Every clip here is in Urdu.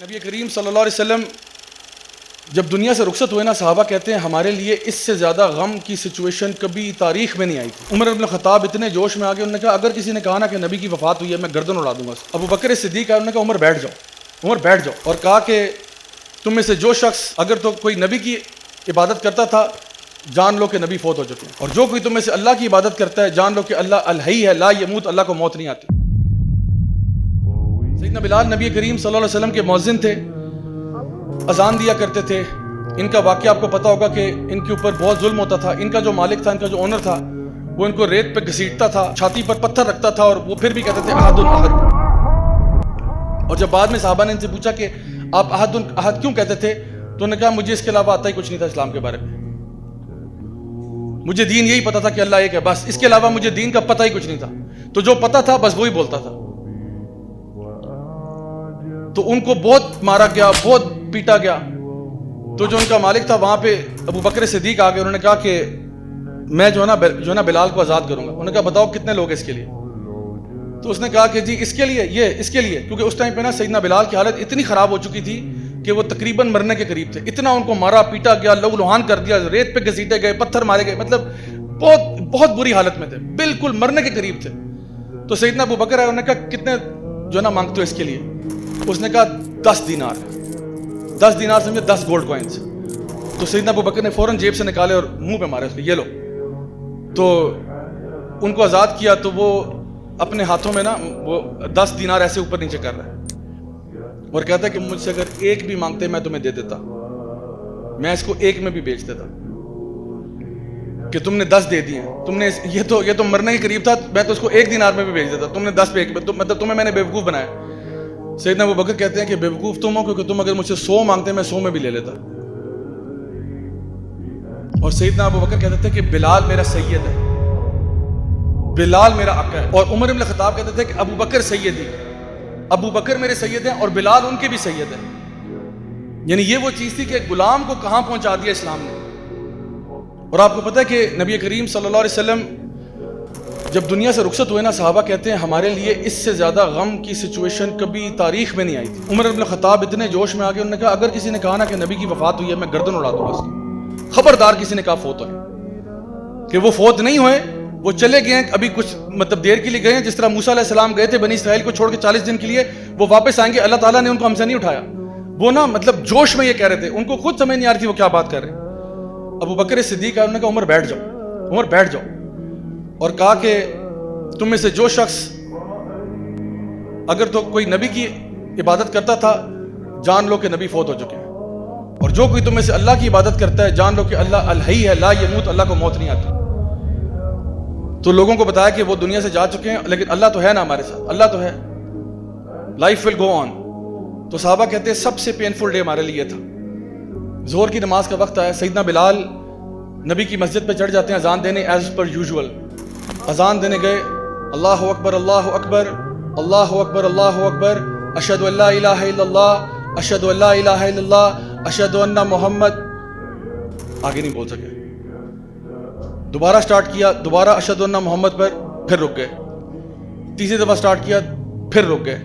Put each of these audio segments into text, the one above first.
نبی کریم صلی اللہ علیہ وسلم جب دنیا سے رخصت ہوئے نا، صحابہ کہتے ہیں ہمارے لیے اس سے زیادہ غم کی سچویشن کبھی تاریخ میں نہیں آئی تھی۔ عمر بن الخطاب اتنے جوش میں آ گئے، انہوں نے کہا اگر کسی نے کہا نا کہ نبی کی وفات ہوئی ہے میں گردن اڑا دوں گا۔ ابو بکر صدیق آئے، انہوں نے کہا عمر بیٹھ جاؤ، عمر بیٹھ جاؤ، اور کہا کہ تم میں سے جو شخص اگر تو کوئی نبی کی عبادت کرتا تھا جان لو کہ نبی فوت ہو چکے ہیں، اور جو کوئی تم میں سے اللہ کی عبادت کرتا ہے جان لو کہ اللہ الحی ہے، لا یموت، اللہ کو موت نہیں آتی۔ سیدنا بلال نبی کریم صلی اللہ علیہ وسلم کے مؤذن تھے، اذان دیا کرتے تھے۔ ان کا واقعہ آپ کو پتا ہوگا کہ ان کے اوپر بہت ظلم ہوتا تھا۔ ان کا جو مالک تھا، ان کا جو اونر تھا، وہ ان کو ریت پہ گھسیٹتا تھا، چھاتی پر پتھر رکھتا تھا، اور وہ پھر بھی کہتے تھے احد احد۔ اور جب بعد میں صحابہ نے ان سے پوچھا کہ آپ احد احد کیوں کہتے تھے، تو انہوں نے کہا مجھے اس کے علاوہ آتا ہی کچھ نہیں تھا اسلام کے بارے میں، مجھے دین یہی پتا تھا کہ اللہ ایک ہے، بس اس کے علاوہ مجھے دین کا پتہ ہی کچھ نہیں تھا، تو جو پتہ تھا بس وہی بولتا تھا۔ تو ان کو بہت مارا گیا، بہت پیٹا گیا۔ تو جو ان کا مالک تھا وہاں پہ ابو بکر صدیق آ گئے، انہوں نے کہا کہ میں جو ہے نا بلال کو آزاد کروں گا۔ انہوں نے کہا بتاؤ کتنے لوگ اس کے لیے؟ تو اس نے کہا کہ جی اس کے لیے، یہ اس کے لیے، کیونکہ اس ٹائم پہ نا سیدنا بلال کی حالت اتنی خراب ہو چکی تھی کہ وہ تقریباً مرنے کے قریب تھے۔ اتنا ان کو مارا پیٹا گیا، لہو لہان کر دیا، ریت پہ گھسیٹے گئے، پتھر مارے گئے، مطلب بہت بہت بری حالت میں تھے، بالکل مرنے کے قریب تھے۔ تو سیدنا ابو بکر ہے، انہوں نے کہا کتنے جو ہے نا مانگتے ہو اس کے لیے؟ اس نے کہا 10 دینار، 10 دینار سمجھے 10 گولڈ کوائنز۔ تو سیدنا ابو بکر نے فوراً جیب سے نکالے اور منہ پہ مارے اس کو، یہ لو۔ تو ان کو آزاد کیا، تو وہ اپنے ہاتھوں میں نا وہ 10 دینار ایسے اوپر نیچے کر رہا ہے اور کہتا ہے کہ مجھ سے اگر ایک بھی مانگتے میں تمہیں دے دیتا، میں اس کو ایک میں بھی بیچ دیتا، کہ تم نے 10 دے دیے، تم نے یہ تو مرنے کے قریب تھا، میں تو اس کو 1 دینار میں بھی بیچ دیتا، تم نے 10 پہ مطلب تمہیں میں نے بیوقوف بنایا۔ سیدنا ابو بکر کہتے ہیں کہ بیوقوف تم ہو، کیونکہ تم اگر مجھ سے 100 مانگتے میں 100 میں بھی لے لیتا۔ اور سیدنا ابو بکر کہتے تھے کہ بلال میرا سید ہے، بلال میرا آقا ہے۔ اور عمر بن الخطاب کہتے تھے کہ ابو بکر سیدی، ابو بکر میرے سید ہیں اور بلال ان کے بھی سید ہیں۔ یعنی یہ وہ چیز تھی کہ غلام کو کہاں پہنچا دیا اسلام نے۔ اور آپ کو پتہ ہے کہ نبی کریم صلی اللہ علیہ وسلم جب دنیا سے رخصت ہوئے نا، صحابہ کہتے ہیں ہمارے لیے اس سے زیادہ غم کی سچویشن کبھی تاریخ میں نہیں آئی تھی۔ عمر بن الخطاب اتنے جوش میں آ گئے، انہوں نے کہا اگر کسی نے کہا نا کہ نبی کی وفات ہوئی ہے میں گردن اڑا دوں گا اس کی۔ خبردار کسی نے کہا فوت ہوئے، کہ وہ فوت نہیں ہوئے، وہ چلے گئے ہیں، ابھی کچھ مطلب دیر کے لیے گئے ہیں، جس طرح موسیٰ علیہ السلام گئے تھے بنی اسرائیل کو چھوڑ کے 40 دن کے لیے، وہ واپس آئیں گے، اللہ تعالیٰ نے ان کو ہم سے نہیں اٹھایا۔ وہ نا مطلب جوش میں یہ کہہ رہے تھے، ان کو خود سمجھ نہیں آ رہی تھی وہ کیا بات کر رہے ہیں۔ ابو بکر صدیق آئے، انہوں نے کہا عمر بیٹھ جاؤ، عمر بیٹھ جاؤ، اور کہا کہ تم میں سے جو شخص اگر تو کوئی نبی کی عبادت کرتا تھا جان لو کہ نبی فوت ہو چکے ہیں، اور جو کوئی تم میں سے اللہ کی عبادت کرتا ہے جان لو کہ اللہ الحی ہے، لا یموت، اللہ کو موت نہیں آتی۔ تو لوگوں کو بتایا کہ وہ دنیا سے جا چکے ہیں، لیکن اللہ تو ہے نا ہمارے ساتھ، اللہ تو ہے، لائف ول گو آن۔ تو صحابہ کہتے ہیں سب سے پینفل ڈے ہمارے لیے تھا۔ ظہر کی نماز کا وقت آیا، سیدنا بلال نبی کی مسجد پہ چڑھ جاتے ہیں اذان دینے، ایز پر یوزول اذان دینے گئے، اللہ اکبر اللہ اکبر اللہ اکبر اللہ اکبر، اشہد ان لا الہ الا اللہ اشہد ان لا الہ الا اللہ اشہد ان محمد، آگے نہیں بول سکے، دوبارہ سٹارٹ کیا، دوبارہ اشہد ان محمد پر، پھر رک گئے، تیسری دفعہ سٹارٹ کیا، پھر رک گئے۔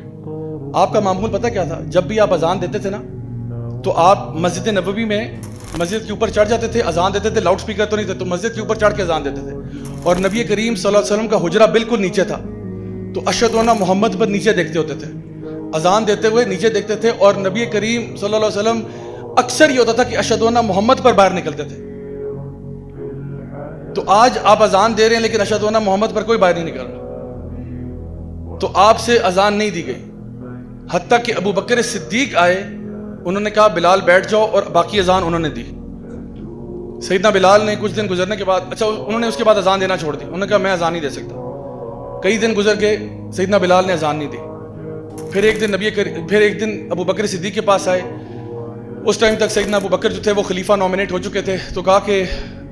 آپ کا معمول پتہ کیا تھا؟ جب بھی آپ اذان دیتے تھے نا تو آپ مسجد نبوی میں مسجد کے اوپر چڑھ جاتے تھے، اذان دیتے تھے، لاؤڈ سپیکر تو نہیں تھے، تو مسجد کے اوپر چڑھ کے اذان دیتے تھے، اور نبی کریم صلی اللہ علیہ وسلم کا حجرہ بالکل نیچے تھا، تو اشہد ان محمد پر نیچے دیکھتے ہوتے تھے، اذان دیتے ہوئے نیچے دیکھتے تھے، اور نبی کریم صلی اللہ علیہ وسلم اکثر یہ ہوتا تھا کہ اشہد ان محمد پر باہر نکلتے تھے۔ تو آج آپ اذان دے رہے ہیں لیکن اشہد ان محمد پر کوئی باہر نہیں نکل رہا، تو آپ سے اذان نہیں دی گئی، حتیٰ کہ ابو بکر صدیق آئے، انہوں نے کہا بلال بیٹھ جاؤ، اور باقی اذان انہوں نے دی۔ سیدنا بلال نے کچھ دن گزرنے کے بعد، اچھا انہوں نے اس کے بعد اذان دینا چھوڑ دی، انہوں نے کہا میں اذان نہیں دے سکتا۔ کئی دن گزر گئے، سیدنا بلال نے اذان نہیں دی۔ پھر ایک دن ابو بکر صدیق کے پاس آئے، اس ٹائم تک سیدنا ابو بکر جو تھے وہ خلیفہ نومینیٹ ہو چکے تھے، تو کہا کہ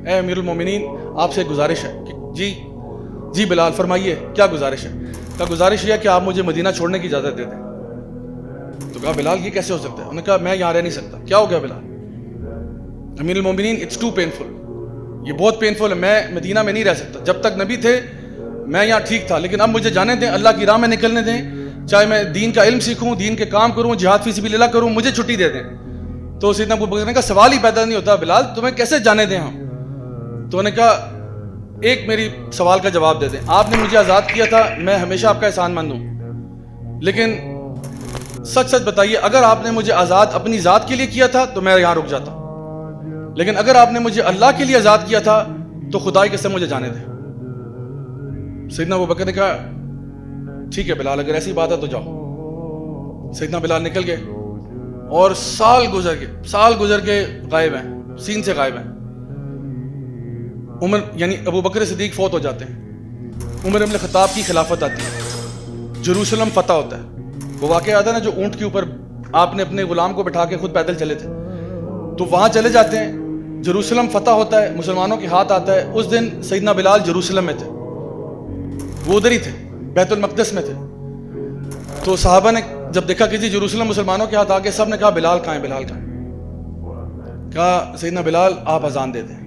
اے امیر المومنین آپ سے ایک گزارش ہے۔ کہ جی بلال فرمائیے کیا گزارش ہے؟ کہا گزارش یہ ہے کہ آپ مجھے مدینہ چھوڑنے کی اجازت دے دیں۔ تو کہا بلال یہ کیسے ہو سکتا ہے؟ انہوں نے کہا میں یہاں رہ نہیں سکتا۔ کیا ہو گیا بلال؟ امیر المومنین اٹس ٹو پینفل، یہ بہت پینفل ہے، میں مدینہ میں نہیں رہ سکتا، جب تک نبی تھے میں یہاں ٹھیک تھا، لیکن اب مجھے جانے دیں، اللہ کی راہ میں نکلنے دیں، چاہے میں دین کا علم سیکھوں, دین کے کام کروں, جہاد فی سبیل اللہ کروں, مجھے چھٹی دے دیں. تو سیدنا ابو بکر نے کہا سوال ہی پیدا نہیں ہوتا بلال, تمہیں کیسے جانے دیں ہم. تو انہوں نے کہا ایک میری سوال کا جواب دے دیں, آپ نے مجھے آزاد کیا تھا, میں ہمیشہ آپ کا احسان مند ہوں, لیکن سچ سچ بتائیے اگر آپ نے مجھے آزاد اپنی ذات کے لیے کیا تھا تو میں یہاں رک جاتا, لیکن اگر آپ نے مجھے اللہ کے لیے آزاد کیا تھا تو خدا کی قسم مجھے جانے دیں. سیدنا ابو بکر نے کہا ٹھیک ہے بلال, اگر ایسی بات ہے تو جاؤ. سیدنا بلال نکل گئے اور سال گزر کے غائب ہیں, سین سے غائب ہیں. عمر یعنی ابو بکر صدیق فوت ہو جاتے ہیں, عمر ابن خطاب کی خلافت آتی ہے, جروسلم فتح ہوتا ہے. وہ واقعہ یاد ہے نا جو اونٹ کے اوپر آپ نے اپنے غلام کو بٹھا کے خود پیدل چلے تھے, تو وہاں چلے جاتے ہیں, جروسلم فتح ہوتا ہے, مسلمانوں کے ہاتھ آتا ہے. اس دن سیدنا بلال جروسلم میں تھے, وہ ادھر ہی تھے, بیت المقدس میں تھے. تو صحابہ نے جب دیکھا کہ جی جروسلم مسلمانوں کے ہاتھ آ گئے, سب نے کہا بلال کہاں ہے, بلال کہاں ہے. کہا سیدنا بلال آپ اذان دے دیں.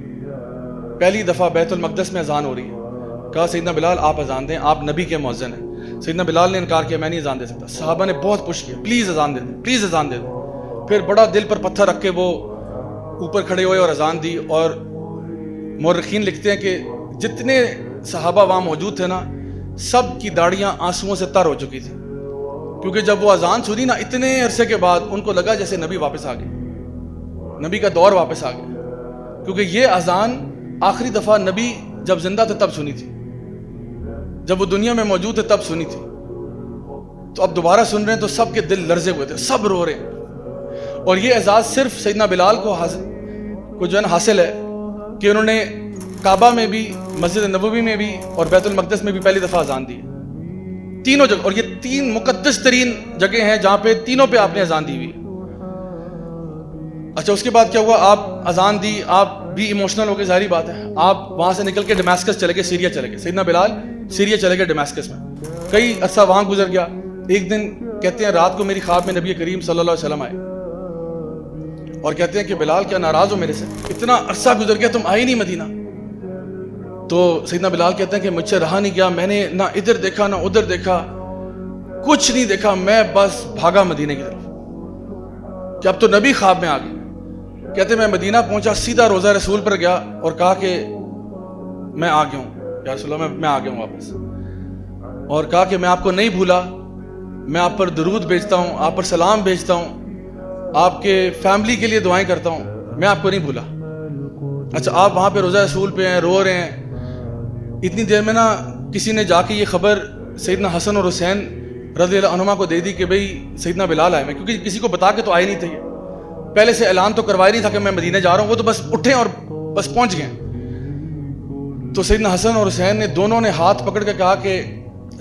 پہلی دفعہ بیت المقدس میں اذان ہو رہی ہے. کہا سیدنا بلال آپ اذان دیں, آپ نبی کے مؤذن ہیں. سیدنا بلال نے انکار کیا, میں نہیں اذان دے سکتا. صحابہ نے بہت پوچھ کیا پلیز اذان دے دیں, پلیز اذان دے دیں. پھر بڑا دل پر پتھر رکھ کے وہ اوپر کھڑے ہوئے اور اذان دی. اور مورخین لکھتے ہیں کہ جتنے صحابہ وہاں موجود تھے نا, سب کی داڑیاں آنسوؤں سے تر ہو چکی تھی, کیونکہ جب وہ اذان سنی نا اتنے عرصے کے بعد ان کو لگا جیسے نبی واپس آ گئے, نبی کا دور واپس آ گیا. کیونکہ یہ اذان آخری دفعہ نبی جب زندہ تھے تب سنی تھی, جب وہ دنیا میں موجود تھے تب سنی تھی. تو اب دوبارہ سن رہے ہیں تو سب کے دل لرزے ہوئے تھے, سب رو رہے ہیں. اور یہ اعزاز صرف سیدنا بلال کو جو ہے نا حاصل ہے کہ انہوں نے کعبہ میں بھی, مسجد نبوی میں بھی اور بیت المقدس میں بھی پہلی دفعہ اذان دی, تینوں جگہ. اور یہ تین مقدس ترین جگہ ہیں جہاں پہ تینوں پہ آپ نے اذان دی ہوئی. اچھا اس کے بعد کیا ہوا, آپ اذان دی, آپ بھی ایموشنل ہو گئے, ظاہری بات ہے. آپ وہاں سے نکل کے ڈماسکس چلے گئے, سیریا چلے گئے. سیدنا بلال سیریا چلے گئے ڈماسکس میں, کئی عرصہ وہاں گزر گیا. ایک دن کہتے ہیں رات کو میری خواب میں نبی کریم صلی اللہ علیہ وسلم آئے اور کہتے ہیں کہ بلال کیا ناراض ہو میرے سے, اتنا عرصہ گزر گیا تم آئے نہیں مدینہ. تو سیدنا بلال کہتے ہیں کہ مجھ سے رہا نہیں گیا, میں نے نہ ادھر دیکھا نہ ادھر دیکھا, کچھ نہیں دیکھا, میں بس بھاگا مدینے کی طرف کہ اب تو نبی خواب میں آ گئے. کہتے ہیں میں مدینہ پہنچا, سیدھا روضہ رسول پر گیا اور کہا کہ میں آ گیا ہوں یا رسول اللہ, میں آ گیا ہوں واپس. اور کہا کہ میں آپ کو نہیں بھولا, میں آپ پر درود بھیجتا ہوں, آپ پر سلام بھیجتا ہوں, آپ کے فیملی کے لیے دعائیں کرتا ہوں, میں آپ کو نہیں بھولا. اچھا آپ وہاں پہ روضہ رسول پہ ہیں, رو رہے ہیں. اتنی دیر میں نا کسی نے جا کے یہ خبر سیدنا حسن اور حسین رضی اللہ عنہما کو دے دی کہ بھئی سیدنا بلال آئے. میں کیونکہ کسی کو بتا کے تو آئے نہیں تھے, پہلے سے اعلان تو کروایا نہیں تھا کہ میں مدینہ جا رہا ہوں, وہ تو بس اٹھے اور بس پہنچ گئے. تو سیدنا حسن اور حسین نے دونوں نے ہاتھ پکڑ کے کہا کہ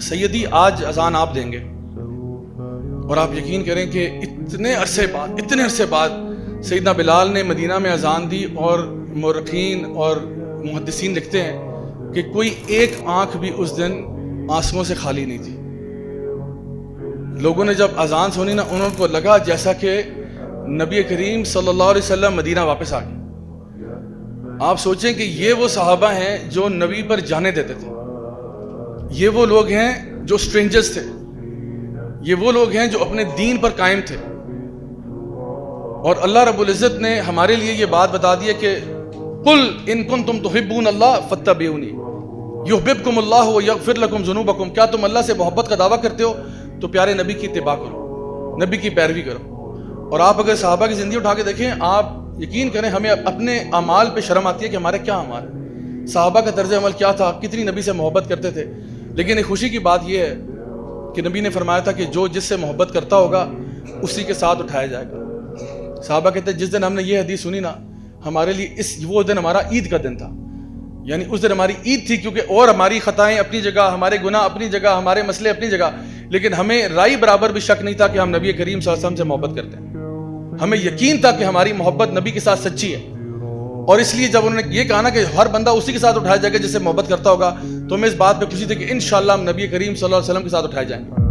سیدی آج اذان آپ دیں گے. اور آپ یقین کریں کہ اتنے عرصے بعد سیدنا بلال نے مدینہ میں اذان دی. اور مورخین اور محدثین لکھتے ہیں کہ کوئی ایک آنکھ بھی اس دن آنسوؤں سے خالی نہیں تھی. لوگوں نے جب اذان سنی نا, انہوں کو لگا جیسا کہ نبی کریم صلی اللہ علیہ وسلم مدینہ واپس آ گئے. آپ سوچیں کہ یہ وہ صحابہ ہیں جو نبی پر جانے دیتے تھے, یہ وہ لوگ ہیں جو سٹرینجرز تھے, یہ وہ لوگ ہیں جو اپنے دین پر قائم تھے. اور اللہ رب العزت نے ہمارے لیے یہ بات بتا دی ہے کہ قل ان کنتم تحبون اللہ فاتبعونی یحببکم اللہ ویغفر لکم ذنوبکم. کیا تم اللہ سے محبت کا دعویٰ کرتے ہو تو پیارے نبی کی اتباع کرو, نبی کی پیروی کرو. اور آپ اگر صحابہ کی زندگی اٹھا کے دیکھیں, آپ یقین کریں ہمیں اپنے اعمال پہ شرم آتی ہے کہ ہمارے کیا اعمال ہیں, صحابہ کا طرز عمل کیا تھا, کتنی نبی سے محبت کرتے تھے. لیکن ایک خوشی کی بات یہ ہے کہ نبی نے فرمایا تھا کہ جو جس سے محبت کرتا ہوگا اسی کے ساتھ اٹھایا جائے گا. صحابہ کہتے ہیں جس دن ہم نے یہ حدیث سنی نا, ہمارے لیے وہ دن ہمارا عید کا دن تھا. یعنی اس دن ہماری عید تھی, کیونکہ اور ہماری خطائیں اپنی جگہ, ہمارے گناہ اپنی جگہ, ہمارے مسئلے اپنی جگہ, لیکن ہمیں رائی برابر بھی شک نہیں تھا کہ ہم نبی کریم صلی اللہ علیہ وسلم سے محبت کرتے ہیں. ہمیں یقین تھا کہ ہماری محبت نبی کے ساتھ سچی ہے. اور اس لیے جب انہوں نے یہ کہا نا کہ ہر بندہ اسی کے ساتھ اٹھایا جائے گا جس سے محبت کرتا ہوگا, تو ہمیں اس بات پہ خوشی تھی کہ انشاءاللہ ہم نبی کریم صلی اللہ علیہ وسلم کے ساتھ اٹھائے جائیں گے.